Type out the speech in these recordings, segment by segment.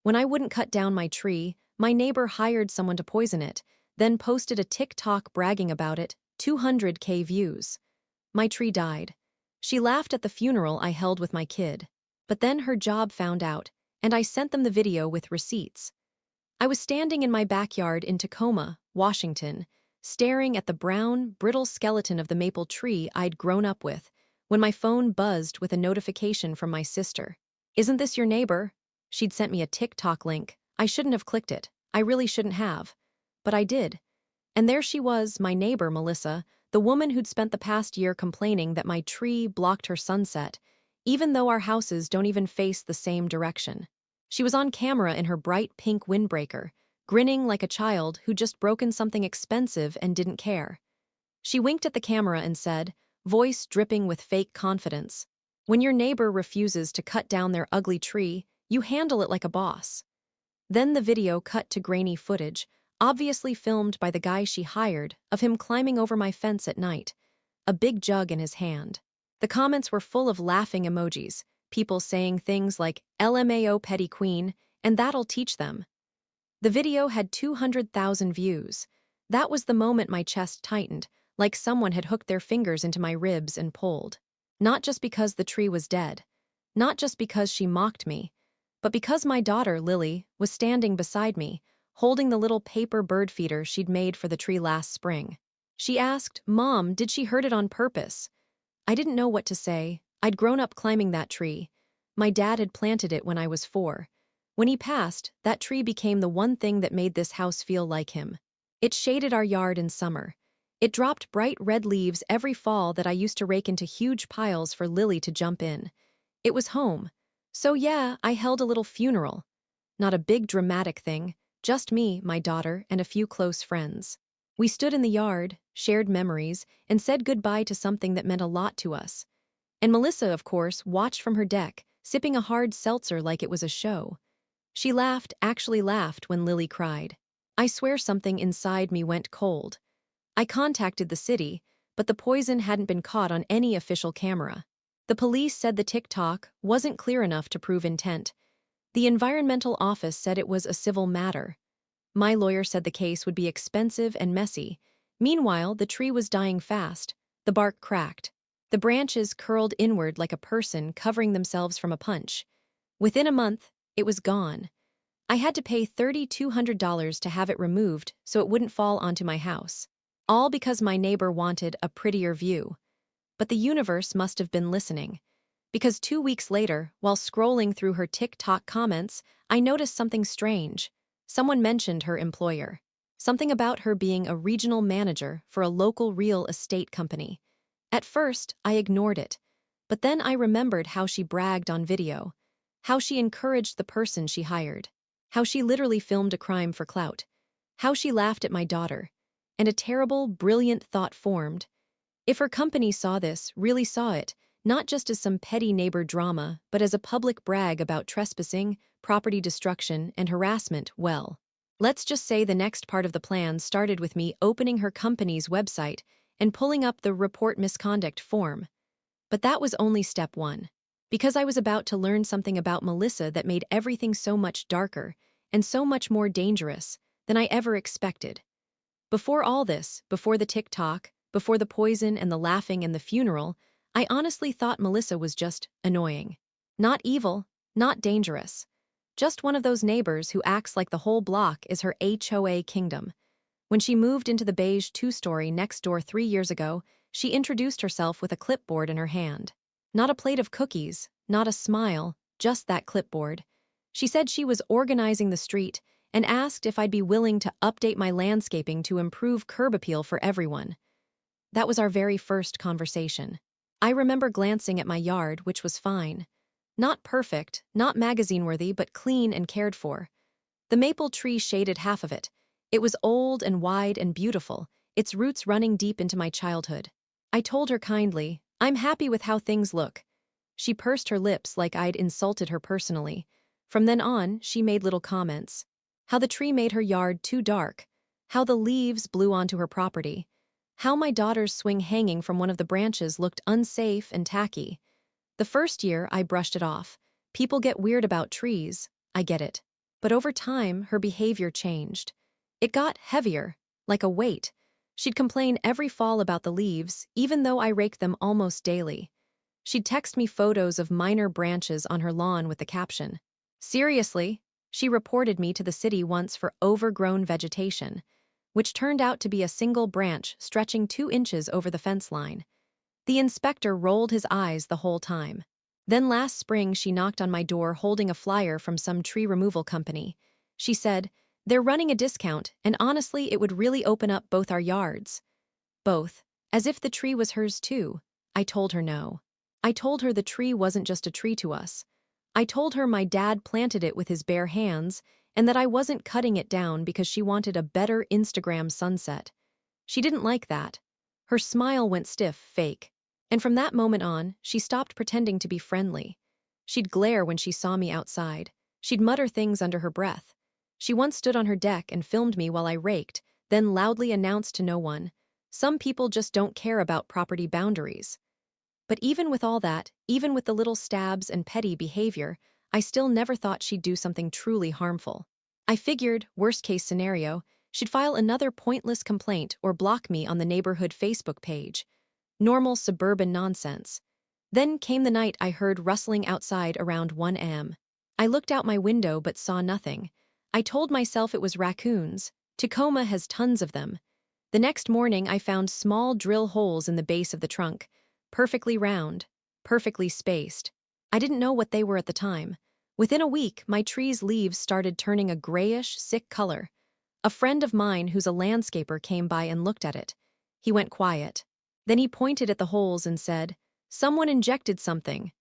When I wouldn't cut down my tree, my neighbor hired someone to poison it, then posted a TikTok bragging about it, 200K views. My tree died. She laughed at the funeral I held with my kid. But then her job found out, and I sent them the video with receipts. I was standing in my backyard in Tacoma, Washington, staring at the brown, brittle skeleton of the maple tree I'd grown up with, when my phone buzzed with a notification from my sister. "Isn't this your neighbor?" She'd sent me a TikTok link. I shouldn't have clicked it. I really shouldn't have. But I did. And there she was, my neighbor, Melissa, the woman who'd spent the past year complaining that my tree blocked her sunset, even though our houses don't even face the same direction. She was on camera in her bright pink windbreaker, grinning like a child who'd just broken something expensive and didn't care. She winked at the camera and said, voice dripping with fake confidence, "When your neighbor refuses to cut down their ugly tree, you handle it like a boss." Then the video cut to grainy footage, obviously filmed by the guy she hired, of him climbing over my fence at night, a big jug in his hand. The comments were full of laughing emojis, people saying things like, "LMAO petty queen," and "that'll teach them." The video had 200,000 views. That was the moment my chest tightened, like someone had hooked their fingers into my ribs and pulled. Not just because the tree was dead. Not just because she mocked me. But because my daughter, Lily, was standing beside me, holding the little paper bird feeder she'd made for the tree last spring. She asked, "Mom, did she hurt it on purpose?" I didn't know what to say. I'd grown up climbing that tree. My dad had planted it when I was 4. When he passed, that tree became the one thing that made this house feel like him. It shaded our yard in summer. It dropped bright red leaves every fall that I used to rake into huge piles for Lily to jump in. It was home. So yeah, I held a little funeral. Not a big dramatic thing, just me, my daughter, and a few close friends. We stood in the yard, shared memories, and said goodbye to something that meant a lot to us. And Melissa, of course, watched from her deck, sipping a hard seltzer like it was a show. She laughed, actually laughed, when Lily cried. I swear something inside me went cold. I contacted the city, but the poison hadn't been caught on any official camera. The police said the TikTok wasn't clear enough to prove intent. The environmental office said it was a civil matter. My lawyer said the case would be expensive and messy. Meanwhile, the tree was dying fast. The bark cracked. The branches curled inward like a person covering themselves from a punch. Within a month, it was gone. I had to pay $3,200 to have it removed so it wouldn't fall onto my house. All because my neighbor wanted a prettier view. But the universe must have been listening. Because 2 weeks later, while scrolling through her TikTok comments, I noticed something strange. Someone mentioned her employer. Something about her being a regional manager for a local real estate company. At first, I ignored it. But then I remembered how she bragged on video. How she encouraged the person she hired. How she literally filmed a crime for clout. How she laughed at my daughter. And a terrible, brilliant thought formed. If her company saw this, really saw it, not just as some petty neighbor drama, but as a public brag about trespassing, property destruction, and harassment, well, let's just say the next part of the plan started with me opening her company's website and pulling up the report misconduct form. But that was only step 1. Because I was about to learn something about Melissa that made everything so much darker and so much more dangerous than I ever expected. Before all this, before the TikTok, before the poison and the laughing and the funeral, I honestly thought Melissa was just annoying. Not evil, not dangerous. Just one of those neighbors who acts like the whole block is her HOA kingdom. When she moved into the beige 2-story next door 3 years ago, she introduced herself with a clipboard in her hand. Not a plate of cookies, not a smile, just that clipboard. She said she was organizing the street and asked if I'd be willing to update my landscaping to improve curb appeal for everyone. That was our very first conversation. I remember glancing at my yard, which was fine. Not perfect, not magazine-worthy, but clean and cared for. The maple tree shaded half of it. It was old and wide and beautiful, its roots running deep into my childhood. I told her kindly, "I'm happy with how things look." She pursed her lips like I'd insulted her personally. From then on, she made little comments. How the tree made her yard too dark. How the leaves blew onto her property. How my daughter's swing hanging from one of the branches looked unsafe and tacky. The first year, I brushed it off. People get weird about trees. I get it. But over time, her behavior changed. It got heavier, like a weight. She'd complain every fall about the leaves, even though I raked them almost daily. She'd text me photos of minor branches on her lawn with the caption, "Seriously?" She reported me to the city once for overgrown vegetation, which turned out to be a single branch stretching 2 inches over the fence line. The inspector rolled his eyes the whole time. Then last spring she knocked on my door holding a flyer from some tree removal company. She said, "They're running a discount, and honestly it would really open up both our yards." Both. As if the tree was hers too. I told her no. I told her the tree wasn't just a tree to us. I told her my dad planted it with his bare hands, and that I wasn't cutting it down because she wanted a better Instagram sunset. She didn't like that. Her smile went stiff, fake. And from that moment on, she stopped pretending to be friendly. She'd glare when she saw me outside. She'd mutter things under her breath. She once stood on her deck and filmed me while I raked, then loudly announced to no one, "Some people just don't care about property boundaries." But even with all that, even with the little stabs and petty behavior, I still never thought she'd do something truly harmful. I figured, worst case scenario, she'd file another pointless complaint or block me on the neighborhood Facebook page. Normal suburban nonsense. Then came the night I heard rustling outside around 1 a.m. I looked out my window but saw nothing. I told myself it was raccoons. Tacoma has tons of them. The next morning I found small drill holes in the base of the trunk, perfectly round, perfectly spaced. I didn't know what they were at the time. Within a week, my tree's leaves started turning a grayish, sick color. A friend of mine who's a landscaper came by and looked at it. He went quiet. Then he pointed at the holes and said, "Someone injected something."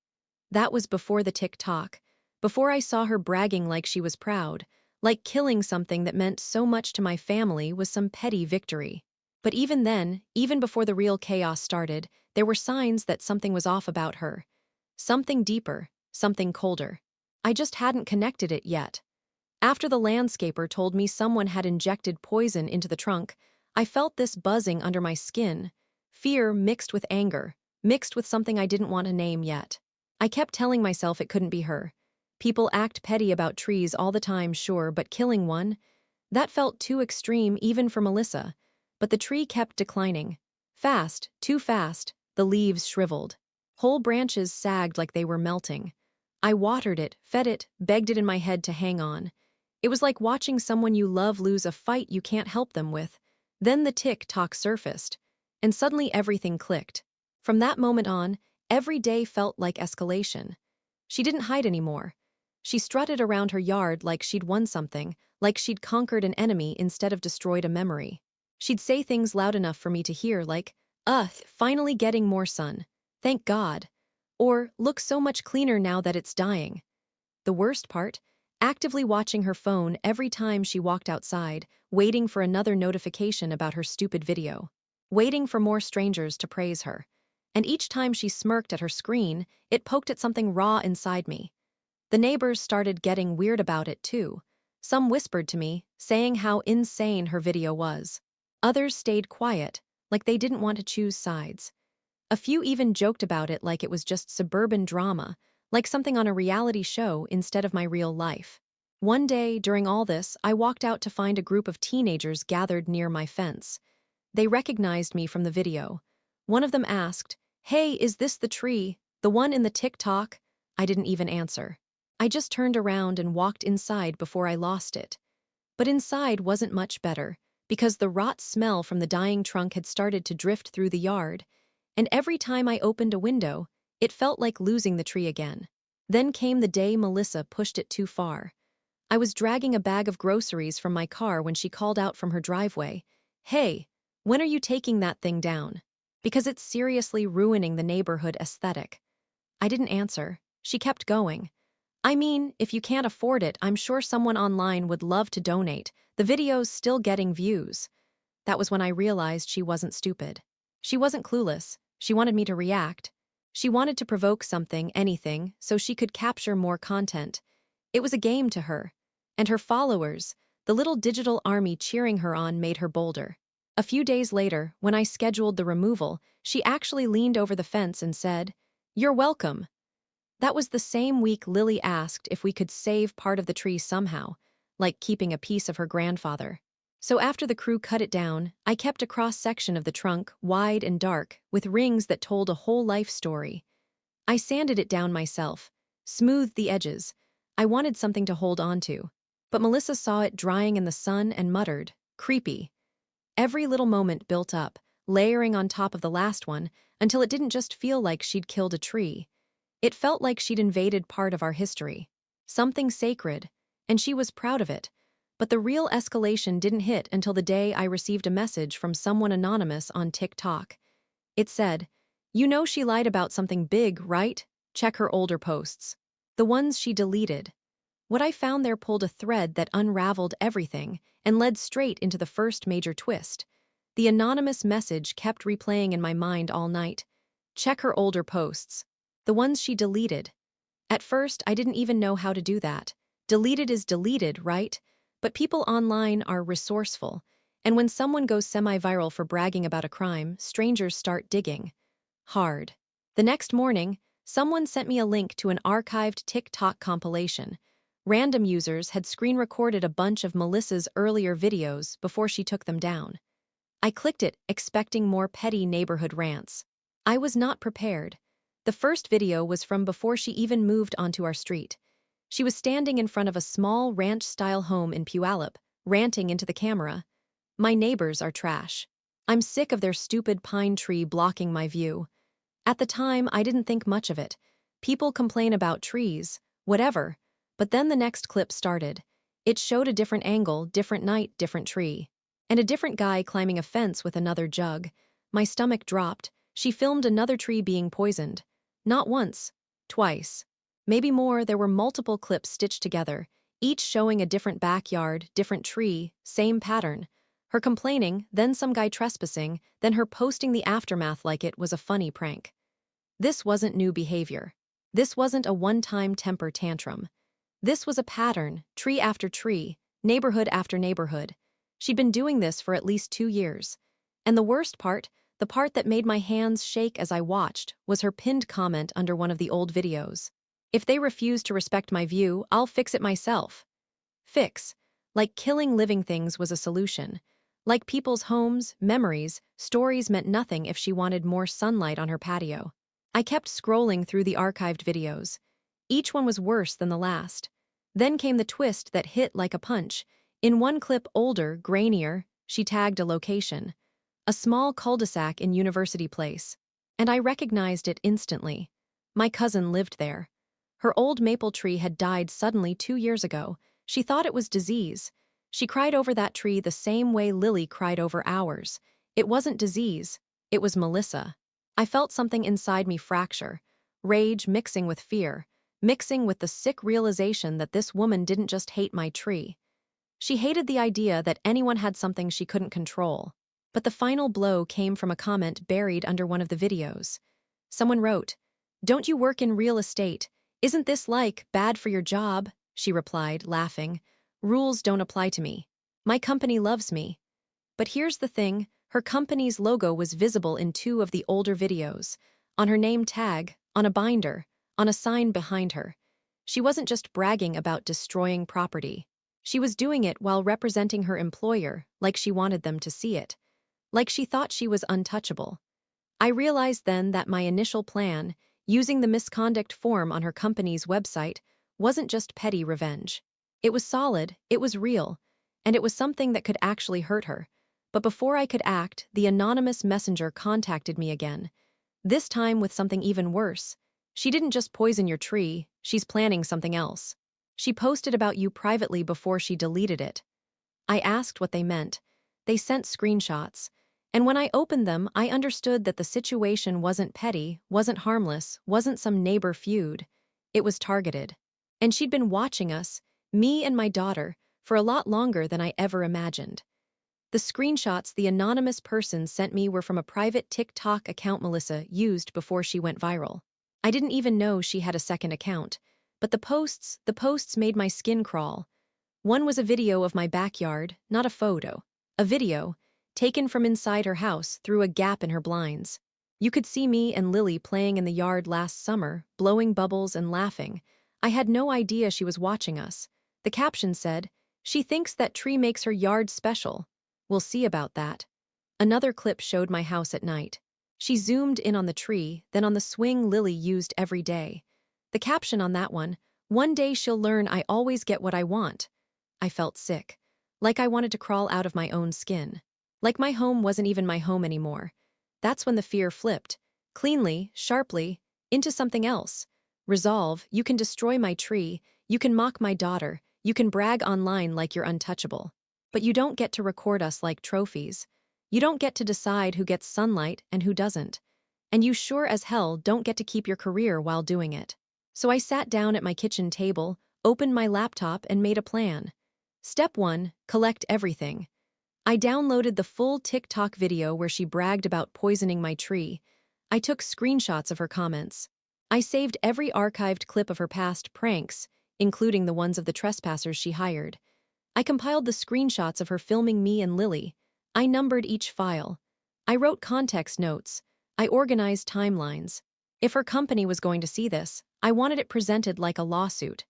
That was before the tick-tock, before I saw her bragging like she was proud, like killing something that meant so much to my family was some petty victory. But even then, even before the real chaos started, there were signs that something was off about her. Something deeper, something colder. I just hadn't connected it yet. After the landscaper told me someone had injected poison into the trunk, I felt this buzzing under my skin. Fear mixed with anger, mixed with something I didn't want to name yet. I kept telling myself it couldn't be her. People act petty about trees all the time, sure, but killing one? That felt too extreme even for Melissa. But the tree kept declining. Fast, too fast, the leaves shriveled. Whole branches sagged like they were melting. I watered it, fed it, begged it in my head to hang on. It was like watching someone you love lose a fight you can't help them with. Then the tick-tock surfaced, and suddenly everything clicked. From that moment on, every day felt like escalation. She didn't hide anymore. She strutted around her yard like she'd won something, like she'd conquered an enemy instead of destroyed a memory. She'd say things loud enough for me to hear, like, finally getting more sun. Thank God. Or, look so much cleaner now that it's dying. The worst part? Actively watching her phone every time she walked outside, waiting for another notification about her stupid video. Waiting for more strangers to praise her. And each time she smirked at her screen, it poked at something raw inside me. The neighbors started getting weird about it too. Some whispered to me, saying how insane her video was. Others stayed quiet, like they didn't want to choose sides. A few even joked about it like it was just suburban drama, like something on a reality show instead of my real life. One day, during all this, I walked out to find a group of teenagers gathered near my fence. They recognized me from the video. One of them asked, "Hey, is this the tree? The one in the TikTok?" I didn't even answer. I just turned around and walked inside before I lost it. But inside wasn't much better, because the rot smell from the dying trunk had started to drift through the yard, and every time I opened a window, it felt like losing the tree again. Then came the day Melissa pushed it too far. I was dragging a bag of groceries from my car when she called out from her driveway, "Hey, when are you taking that thing down? Because it's seriously ruining the neighborhood aesthetic." I didn't answer. She kept going. "I mean, if you can't afford it, I'm sure someone online would love to donate. The video's still getting views." That was when I realized she wasn't stupid. She wasn't clueless. She wanted me to react. She wanted to provoke something, anything, so she could capture more content. It was a game to her. And her followers, the little digital army cheering her on, made her bolder. A few days later, when I scheduled the removal, she actually leaned over the fence and said, "You're welcome." That was the same week Lily asked if we could save part of the tree somehow. like keeping a piece of her grandfather. So after the crew cut it down, I kept a cross-section of the trunk, wide and dark, with rings that told a whole life story. I sanded it down myself, smoothed the edges. I wanted something to hold on to. But Melissa saw it drying in the sun and muttered, "Creepy." Every little moment built up, layering on top of the last one, until it didn't just feel like she'd killed a tree. It felt like she'd invaded part of our history. Something sacred, and she was proud of it. But the real escalation didn't hit until the day I received a message from someone anonymous on TikTok. It said, "You know she lied about something big, right? Check her older posts." The ones she deleted. What I found there pulled a thread that unraveled everything and led straight into the first major twist. The anonymous message kept replaying in my mind all night. Check her older posts. The ones she deleted. At first, I didn't even know how to do that. Deleted is deleted, right? But people online are resourceful. And when someone goes semi-viral for bragging about a crime, strangers start digging. Hard. The next morning, someone sent me a link to an archived TikTok compilation. Random users had screen recorded a bunch of Melissa's earlier videos before she took them down. I clicked it, expecting more petty neighborhood rants. I was not prepared. The first video was from before she even moved onto our street. She was standing in front of a small ranch-style home in Puyallup, ranting into the camera. "My neighbors are trash. I'm sick of their stupid pine tree blocking my view." At the time, I didn't think much of it. People complain about trees, whatever. But then the next clip started. It showed a different angle, different night, different tree. And a different guy climbing a fence with another jug. My stomach dropped. She filmed another tree being poisoned. Not once, twice. Maybe more. There were multiple clips stitched together, each showing a different backyard, different tree, same pattern. Her complaining, then some guy trespassing, then her posting the aftermath like it was a funny prank. This wasn't new behavior. This wasn't a one-time temper tantrum. This was a pattern, tree after tree, neighborhood after neighborhood. She'd been doing this for at least 2 years. And the worst part, the part that made my hands shake as I watched, was her pinned comment under one of the old videos. "If they refuse to respect my view, I'll fix it myself." Fix. Like killing living things was a solution. Like people's homes, memories, stories meant nothing if she wanted more sunlight on her patio. I kept scrolling through the archived videos. Each one was worse than the last. Then came the twist that hit like a punch. In one clip, older, grainier, she tagged a location. A small cul-de-sac in University Place. And I recognized it instantly. My cousin lived there. Her old maple tree had died suddenly 2 years ago. She thought it was disease. She cried over that tree the same way Lily cried over ours. It wasn't disease. It was Melissa. I felt something inside me fracture. Rage mixing with fear. Mixing with the sick realization that this woman didn't just hate my tree. She hated the idea that anyone had something she couldn't control. But the final blow came from a comment buried under one of the videos. Someone wrote, "Don't you work in real estate? Isn't this like bad for your job?" She replied, laughing. "Rules don't apply to me. My company loves me." But here's the thing, her company's logo was visible in 2 of the older videos. On her name tag, on a binder, on a sign behind her. She wasn't just bragging about destroying property. She was doing it while representing her employer, like she wanted them to see it. Like she thought she was untouchable. I realized then that my initial plan, using the misconduct form on her company's website, wasn't just petty revenge. It was solid, it was real, and it was something that could actually hurt her. But before I could act, the anonymous messenger contacted me again. This time with something even worse. "She didn't just poison your tree, she's planning something else. She posted about you privately before she deleted it." I asked what they meant. They sent screenshots. And when I opened them, I understood that the situation wasn't petty, wasn't harmless, wasn't some neighbor feud. It was targeted. And she'd been watching us, me and my daughter, for a lot longer than I ever imagined. The screenshots the anonymous person sent me were from a private TikTok account Melissa used before she went viral. I didn't even know she had a second account. But the posts made my skin crawl. One was a video of my backyard, not a photo. A video, taken from inside her house through a gap in her blinds. You could see me and Lily playing in the yard last summer, blowing bubbles and laughing. I had no idea she was watching us. The caption said, She thinks that tree makes her yard special. We'll see about that. Another clip showed my house at night. She zoomed in on the tree, then on the swing Lily used every day. The caption on that one day she'll learn I always get what I want. I felt sick. Like I wanted to crawl out of my own skin. Like my home wasn't even my home anymore. That's when the fear flipped. Cleanly, sharply, into something else. Resolve, you can destroy my tree, you can mock my daughter, you can brag online like you're untouchable. But you don't get to record us like trophies. You don't get to decide who gets sunlight and who doesn't. And you sure as hell don't get to keep your career while doing it. So I sat down at my kitchen table, opened my laptop, and made a plan. Step 1, collect everything. I downloaded the full TikTok video where she bragged about poisoning my tree. I took screenshots of her comments. I saved every archived clip of her past pranks, including the ones of the trespassers she hired. I compiled the screenshots of her filming me and Lily. I numbered each file. I wrote context notes. I organized timelines. If her company was going to see this, I wanted it presented like a lawsuit.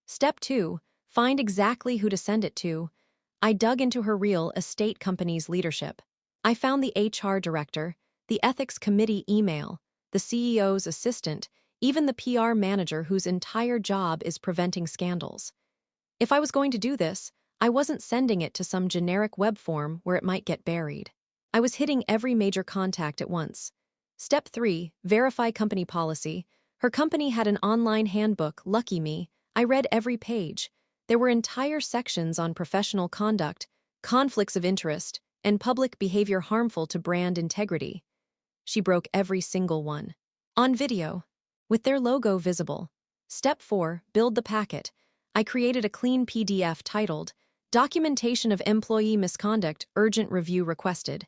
Step 2, find exactly who to send it to. I dug into her real estate company's leadership. I found the HR director, the ethics committee email, the CEO's assistant, even the PR manager whose entire job is preventing scandals. If I was going to do this, I wasn't sending it to some generic web form where it might get buried. I was hitting every major contact at once. Step 3, verify company policy. Her company had an online handbook, lucky me. I read every page. There were entire sections on professional conduct, conflicts of interest, and public behavior harmful to brand integrity. She broke every single one. On video, with their logo visible. Step 4, build the packet. I created a clean PDF titled, Documentation of Employee Misconduct, Urgent Review Requested.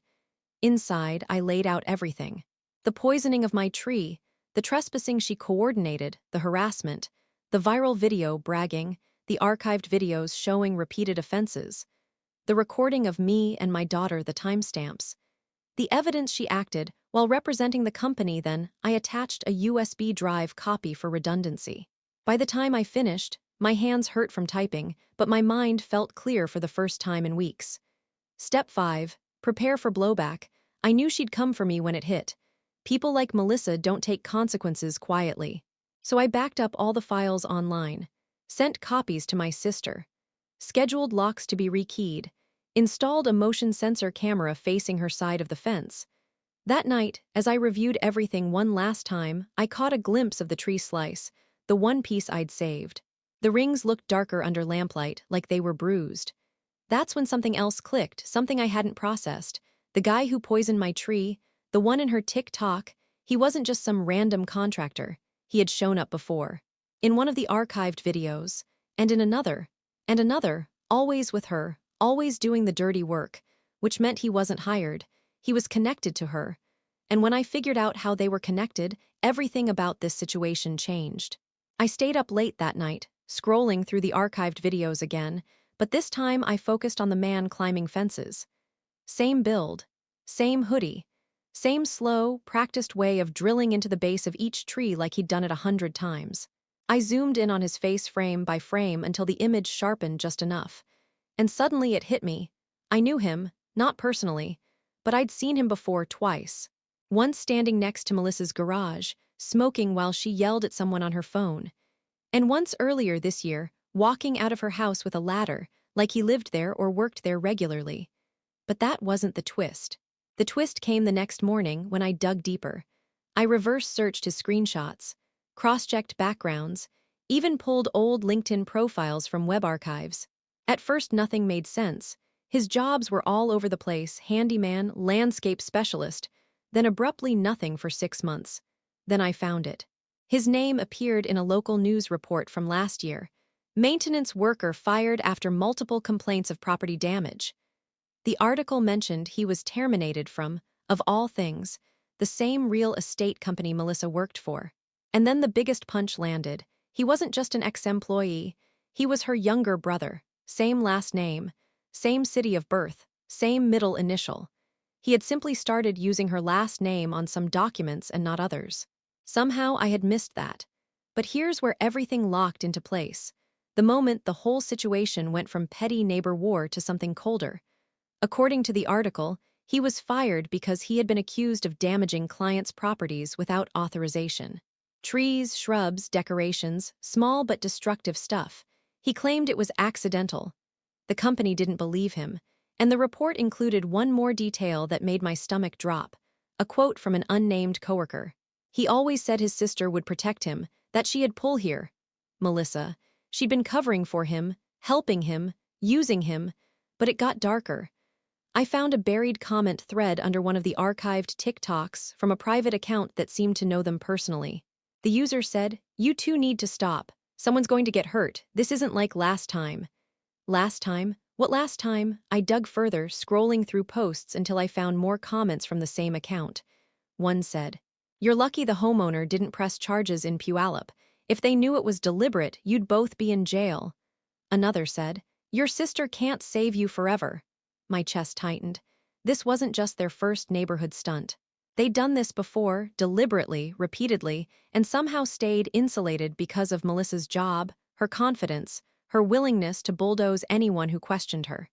Inside, I laid out everything. The poisoning of my tree, the trespassing she coordinated, the harassment, the viral video bragging, the archived videos showing repeated offenses, the recording of me and my daughter, the timestamps, the evidence she acted while representing the company. Then I attached a USB drive copy for redundancy. By the time I finished, my hands hurt from typing, but my mind felt clear for the first time in weeks. Step 5, prepare for blowback. I knew she'd come for me when it hit. People like Melissa don't take consequences quietly. So I backed up all the files online, sent copies to my sister, scheduled locks to be rekeyed, installed a motion sensor camera facing her side of the fence. That night, as I reviewed everything one last time, I caught a glimpse of the tree slice, the one piece I'd saved. The rings looked darker under lamplight, like they were bruised. That's when something else clicked, something I hadn't processed. The guy who poisoned my tree, the one in her TikTok, he wasn't just some random contractor. He had shown up before. In one of the archived videos, and in another, and another, always with her, always doing the dirty work, which meant he wasn't hired. He was connected to her. And when I figured out how they were connected, everything about this situation changed. I stayed up late that night, scrolling through the archived videos again, but this time I focused on the man climbing fences. Same build, same hoodie, same slow, practiced way of drilling into the base of each tree like he'd done it 100 times. I zoomed in on his face frame by frame until the image sharpened just enough. And suddenly it hit me. I knew him, not personally, but I'd seen him before twice. Once standing next to Melissa's garage, smoking while she yelled at someone on her phone. And once earlier this year, walking out of her house with a ladder, like he lived there or worked there regularly. But that wasn't the twist. The twist came the next morning when I dug deeper. I reverse-searched his screenshots, cross-checked backgrounds, even pulled old LinkedIn profiles from web archives. At first nothing made sense. His jobs were all over the place, handyman, landscape specialist, then abruptly nothing for 6 months. Then I found it. His name appeared in a local news report from last year. Maintenance worker fired after multiple complaints of property damage. The article mentioned he was terminated from, of all things, the same real estate company Melissa worked for. And then the biggest punch landed. He wasn't just an ex-employee. He was her younger brother. Same last name, same city of birth, same middle initial. He had simply started using her last name on some documents and not others. Somehow I had missed that. But here's where everything locked into place. The moment, the whole situation went from petty neighbor war to something colder. According to the article, he was fired because he had been accused of damaging clients' properties without authorization. Trees, shrubs, decorations, small but destructive stuff. He claimed it was accidental. The company didn't believe him, and the report included one more detail that made my stomach drop, a quote from an unnamed coworker. He always said his sister would protect him, that she had pull here. Melissa. She'd been covering for him, helping him, using him, but it got darker. I found a buried comment thread under one of the archived TikToks from a private account that seemed to know them personally. The user said, "You two need to stop. Someone's going to get hurt. This isn't like last time." Last time? What last time? I dug further, scrolling through posts until I found more comments from the same account. One said, "You're lucky the homeowner didn't press charges in Puyallup. If they knew it was deliberate, you'd both be in jail." Another said, "Your sister can't save you forever." My chest tightened. This wasn't just their first neighborhood stunt. They'd done this before, deliberately, repeatedly, and somehow stayed insulated because of Melissa's job, her confidence, her willingness to bulldoze anyone who questioned her.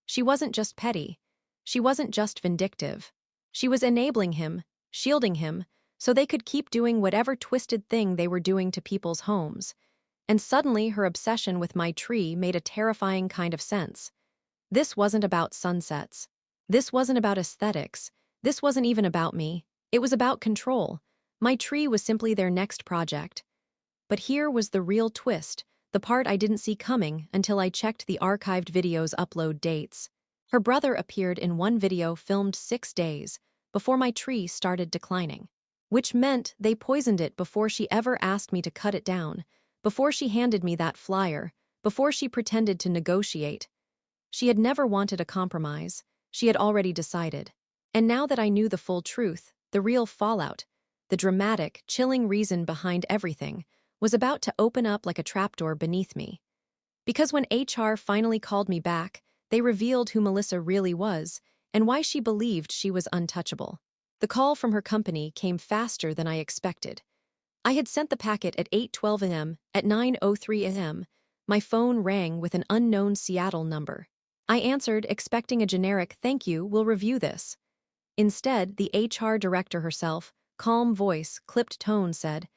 She wasn't just petty. She wasn't just vindictive. She was enabling him, shielding him, so they could keep doing whatever twisted thing they were doing to people's homes. And suddenly her obsession with my tree made a terrifying kind of sense. This wasn't about sunsets. This wasn't about aesthetics. This wasn't even about me. It was about control. My tree was simply their next project. But here was the real twist, the part I didn't see coming until I checked the archived video's upload dates. Her brother appeared in one video filmed 6 days before my tree started declining. Which meant they poisoned it before she ever asked me to cut it down, before she handed me that flyer, before she pretended to negotiate. She had never wanted a compromise. She had already decided. And now that I knew the full truth, the real fallout, the dramatic, chilling reason behind everything, was about to open up like a trapdoor beneath me. Because when HR finally called me back, they revealed who Melissa really was and why she believed she was untouchable. The call from her company came faster than I expected. I had sent the packet at 8:12 a.m. At 9:03 a.m., my phone rang with an unknown Seattle number. I answered, expecting a generic "thank you, we'll review this." Instead, the HR director herself, calm voice, clipped tone, said,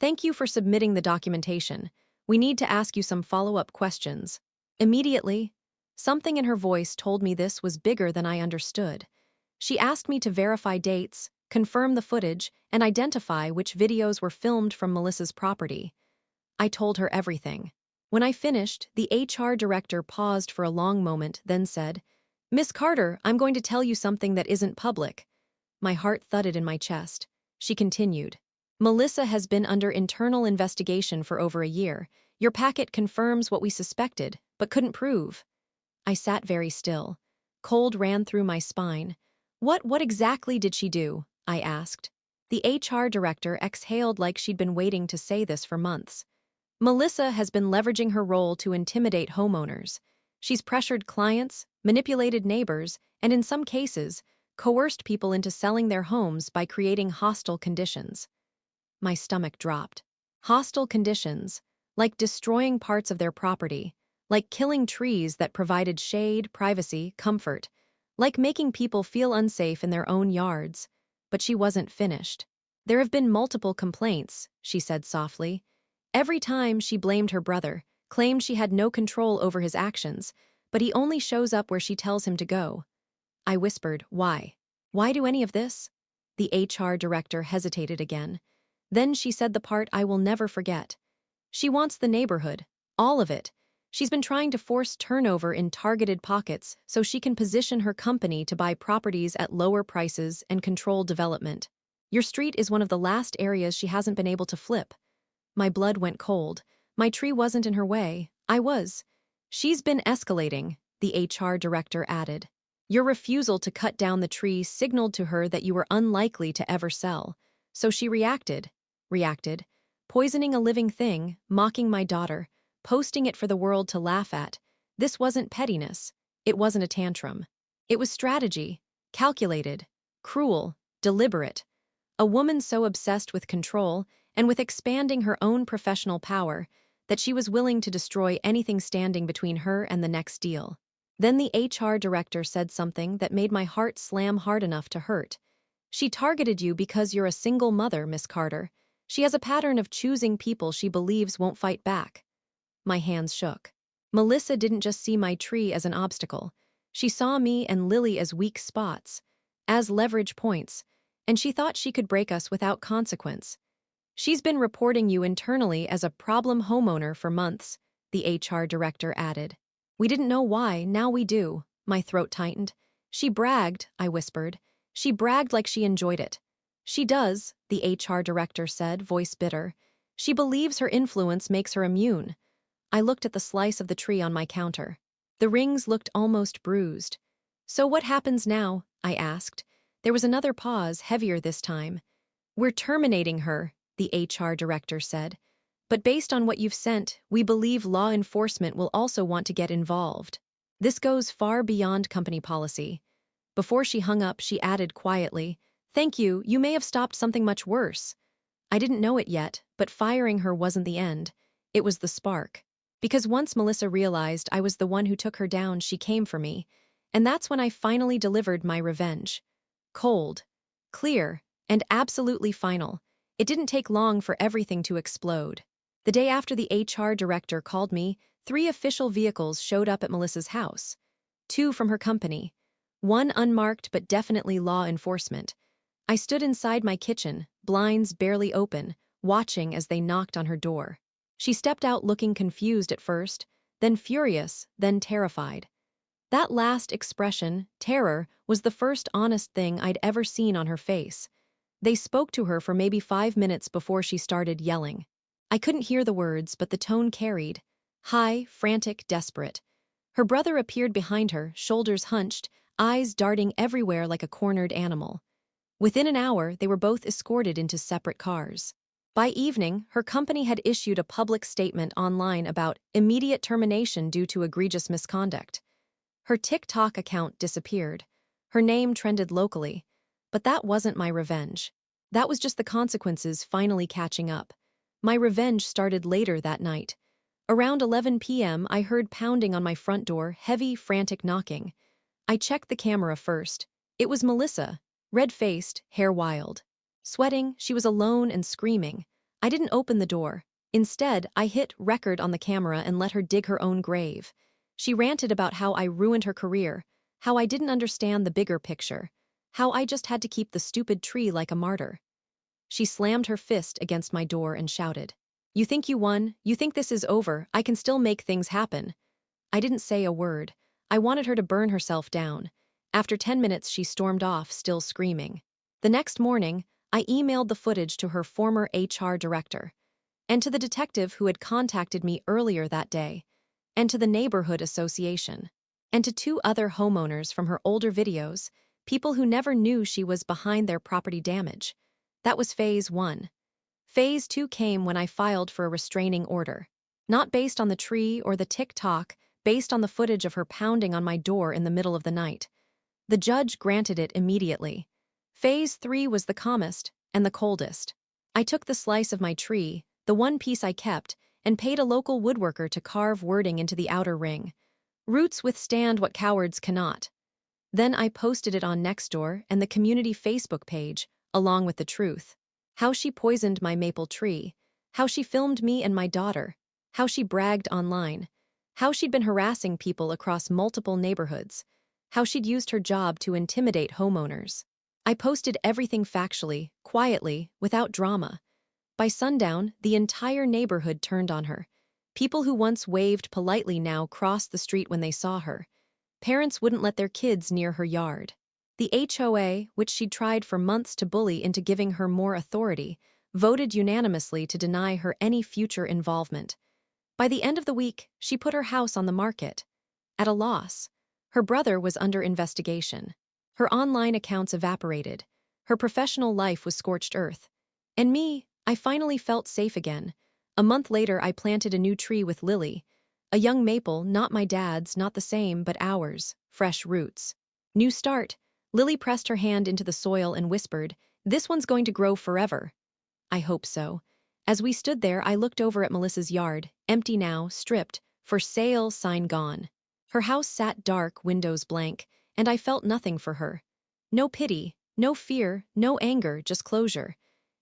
"Thank you for submitting the documentation. We need to ask you some follow-up questions." Immediately, something in her voice told me this was bigger than I understood. She asked me to verify dates, confirm the footage, and identify which videos were filmed from Melissa's property. I told her everything. When I finished, the HR director paused for a long moment, then said, "Miss Carter, I'm going to tell you something that isn't public." My heart thudded in my chest. She continued, "Melissa has been under internal investigation for over a year. Your packet confirms what we suspected, but couldn't prove." I sat very still. Cold ran through my spine. What exactly did she do?" I asked. The HR director exhaled like she'd been waiting to say this for months. "Melissa has been leveraging her role to intimidate homeowners. She's pressured clients, manipulated neighbors, and in some cases, coerced people into selling their homes by creating hostile conditions." My stomach dropped. Hostile conditions, like destroying parts of their property, like killing trees that provided shade, privacy, comfort, like making people feel unsafe in their own yards. But she wasn't finished. "There have been multiple complaints," she said softly. Every time she blamed her brother, claimed she had no control over his actions, but he only shows up where she tells him to go. I whispered, "Why? Why do any of this?" The HR director hesitated again. Then she said the part I will never forget. "She wants the neighborhood, all of it. She's been trying to force turnover in targeted pockets so she can position her company to buy properties at lower prices and control development. Your street is one of the last areas she hasn't been able to flip." My blood went cold. My tree wasn't in her way. I was. "She's been escalating," the HR director added. "Your refusal to cut down the tree signaled to her that you were unlikely to ever sell. So she reacted, poisoning a living thing, mocking my daughter, posting it for the world to laugh at. This wasn't pettiness. It wasn't a tantrum. It was strategy, calculated, cruel, deliberate. A woman so obsessed with control and with expanding her own professional power that she was willing to destroy anything standing between her and the next deal. Then the HR director said something that made my heart slam hard enough to hurt. "She targeted you because you're a single mother, Miss Carter. She has a pattern of choosing people she believes won't fight back." My hands shook. Melissa didn't just see my tree as an obstacle. She saw me and Lily as weak spots, as leverage points, and she thought she could break us without consequence. "She's been reporting you internally as a problem homeowner for months," the HR director added. "We didn't know why, now we do." My throat tightened. "She bragged," I whispered. "She bragged like she enjoyed it." "She does," the HR director said, voice bitter. "She believes her influence makes her immune." I looked at the slice of the tree on my counter. The rings looked almost bruised. "So what happens now?" I asked. There was another pause, heavier this time. "We're terminating her," the HR director said. "But based on what you've sent, we believe law enforcement will also want to get involved. This goes far beyond company policy." Before she hung up, she added quietly, "Thank you, you may have stopped something much worse." I didn't know it yet, but firing her wasn't the end. It was the spark. Because once Melissa realized I was the one who took her down, she came for me. And that's when I finally delivered my revenge. Cold, clear, and absolutely final. It didn't take long for everything to explode. The day after the HR director called me, 3 official vehicles showed up at Melissa's house. 2 from her company. 1 unmarked but definitely law enforcement. I stood inside my kitchen, blinds barely open, watching as they knocked on her door. She stepped out looking confused at first, then furious, then terrified. That last expression, terror, was the first honest thing I'd ever seen on her face. They spoke to her for maybe 5 minutes before she started yelling. I couldn't hear the words, but the tone carried. High, frantic, desperate. Her brother appeared behind her, shoulders hunched, eyes darting everywhere like a cornered animal. Within an hour, they were both escorted into separate cars. By evening, her company had issued a public statement online about immediate termination due to egregious misconduct. Her TikTok account disappeared. Her name trended locally. But that wasn't my revenge. That was just the consequences finally catching up. My revenge started later that night. Around 11 p.m., I heard pounding on my front door, heavy, frantic knocking. I checked the camera first. It was Melissa, red-faced, hair wild. Sweating, she was alone and screaming. I didn't open the door. Instead, I hit record on the camera and let her dig her own grave. She ranted about how I ruined her career, how I didn't understand the bigger picture, how I just had to keep the stupid tree like a martyr. She slammed her fist against my door and shouted, "You think you won? You think this is over? I can still make things happen." I didn't say a word. I wanted her to burn herself down. After 10 minutes, she stormed off, still screaming. The next morning, I emailed the footage to her former HR director, and to the detective who had contacted me earlier that day, and to the neighborhood association, and to 2 other homeowners from her older videos, people who never knew she was behind their property damage. That was phase 1. Phase 2 came when I filed for a restraining order. Not based on the tree or the TikTok, based on the footage of her pounding on my door in the middle of the night. The judge granted it immediately. Phase 3 was the calmest and the coldest. I took the slice of my tree, the one piece I kept, and paid a local woodworker to carve wording into the outer ring. "Roots withstand what cowards cannot." Then I posted it on Nextdoor and the community Facebook page, along with the truth. How she poisoned my maple tree, how she filmed me and my daughter, how she bragged online, how she'd been harassing people across multiple neighborhoods, how she'd used her job to intimidate homeowners. I posted everything factually, quietly, without drama. By sundown, the entire neighborhood turned on her. People who once waved politely now crossed the street when they saw her. Parents wouldn't let their kids near her yard. The HOA, which she'd tried for months to bully into giving her more authority, voted unanimously to deny her any future involvement. By the end of the week, she put her house on the market. At a loss. Her brother was under investigation. Her online accounts evaporated. Her professional life was scorched earth. And me, I finally felt safe again. A month later, I planted a new tree with Lily. A young maple, not my dad's, not the same, but ours. Fresh roots. New start. Lily pressed her hand into the soil and whispered, "This one's going to grow forever." I hope so. As we stood there, I looked over at Melissa's yard, Empty now, stripped, for sale sign gone. Her house sat dark, windows blank, and I felt nothing for her. No pity, no fear, no anger, just closure.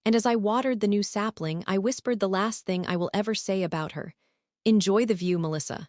And as I watered the new sapling, I whispered the last thing I will ever say about her. Enjoy the view, Melissa.